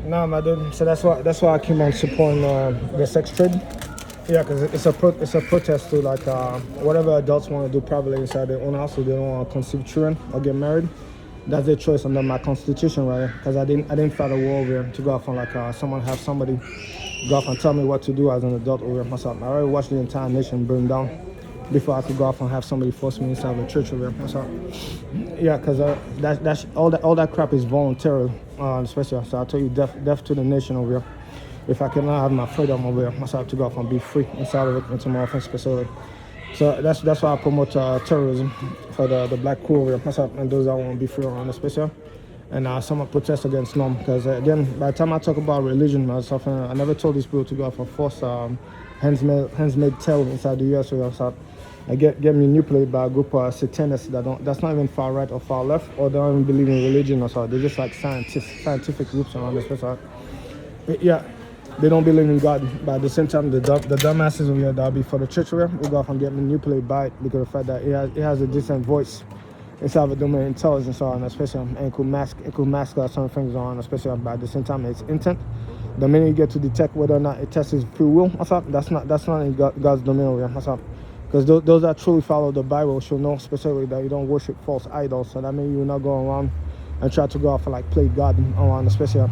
Nah, my dude. So that's why I keep on supporting the sex trade. Yeah, because it's a protest to like whatever adults want to do privately inside their own house, so they don't want to conceive children or get married. That's their choice under my constitution, right? Because I didn't fight a war over here to go off on like somebody go off and tell me what to do as an adult over here myself. I already watched the entire nation burn down before I could go off and have somebody force me inside of a church over here myself. Yeah, because that's all that crap is voluntary, especially. So I tell you, death to the nation over here. If I cannot have my freedom over here, myself to go off and be free inside of it into my offense facility. So that's why I promote terrorism for the black crew over here, myself, and those that want to be free on the special. And somewhat protest against norm, because again, by the time I talk about religion myself, I never told these people to go off and force hands-made tale inside the U.S. or outside. I get manipulated by a group of satanists that's not even far right or far left, or they don't even believe in religion or so. They're just like scientific groups around this place. Yeah, they don't believe in God. But at the same time, the dumbasses over here that'll be for the church over here, we go off and get manipulated by it because of the fact that it has a decent voice inside of a domain intelligence on, especially, and it could mask certain things on, especially, but at the same time, it's intent. The minute you get to detect whether or not it tests his free will, that's not in God's domain over here. Because those that truly follow the Bible should know specifically that you don't worship false idols. So that means you will not go around and try to go off and like play God around, especially.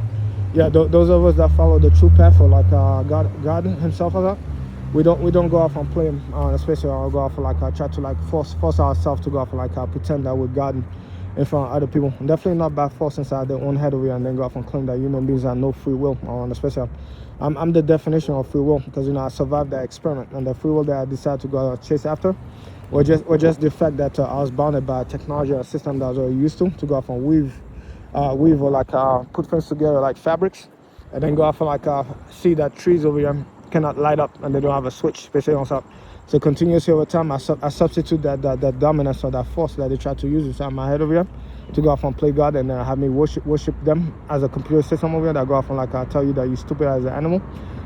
Yeah, those of us that follow the true path, or like God Himself, we don't go off and play Him, especially, or go off and like try to like force ourselves to go off and like pretend that we're God in front of other people. And definitely not by force inside their own head over here and then go off and claim that human beings have no free will, especially. I'm the definition of free will, because I survived that experiment, and the free will that I decided to go chase after or just the fact that I was bounded by a technology or a system that I was already used to go off and weave or like put things together like fabrics, and then go off and like see that trees over here cannot light up and they don't have a switch basically on top. So continuously over time, I substitute that dominance or that force that they try to use inside my head over here to go off and play God, and have me worship them as a computer system over here that go off and like tell you that you're stupid as an animal.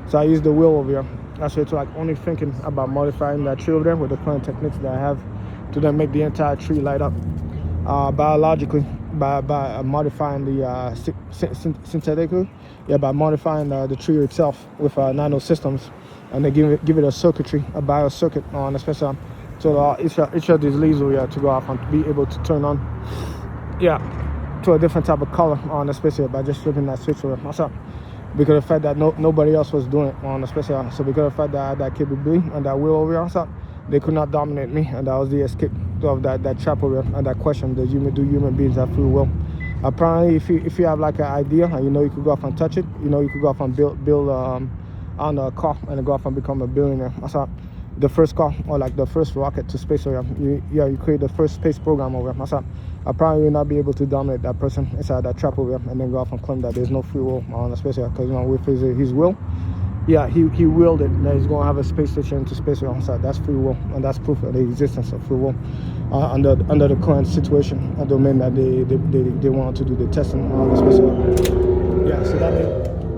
So I use the will over here. That's to like only thinking about modifying that tree over there with the current techniques that I have to then make the entire tree light up biologically by modifying the synthetically, by modifying the tree itself with nano systems, and they give it a circuitry, a biocircuit on, especially so each of these leaves over here to go off and be able to turn on, to a different type of color on, especially by just flipping that switch over myself. Because of the fact that nobody else was doing it on, especially. So because of the fact that I had that capability and that will over here, they could not dominate me, and that was the escape of that trap over here, and that question: do human beings have free will? Apparently, if you have like an idea and you could go off and touch it, you could go off and build on a car and go off and become a billionaire. That's the first car, or like the first rocket to space over here. You create the first space program over here. That's apparently you'll not be able to dominate that person inside that trap over here and then go off and claim that there's no free will on, especially because with his will. He willed it that he's going to have a space station into space outside. That's free will, and that's proof of the existence of free will under the current situation, a domain that they want to do the testing on, especially. So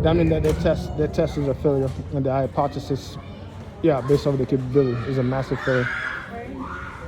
that means that their test is a failure, and the hypothesis, based on the capability, is a massive failure.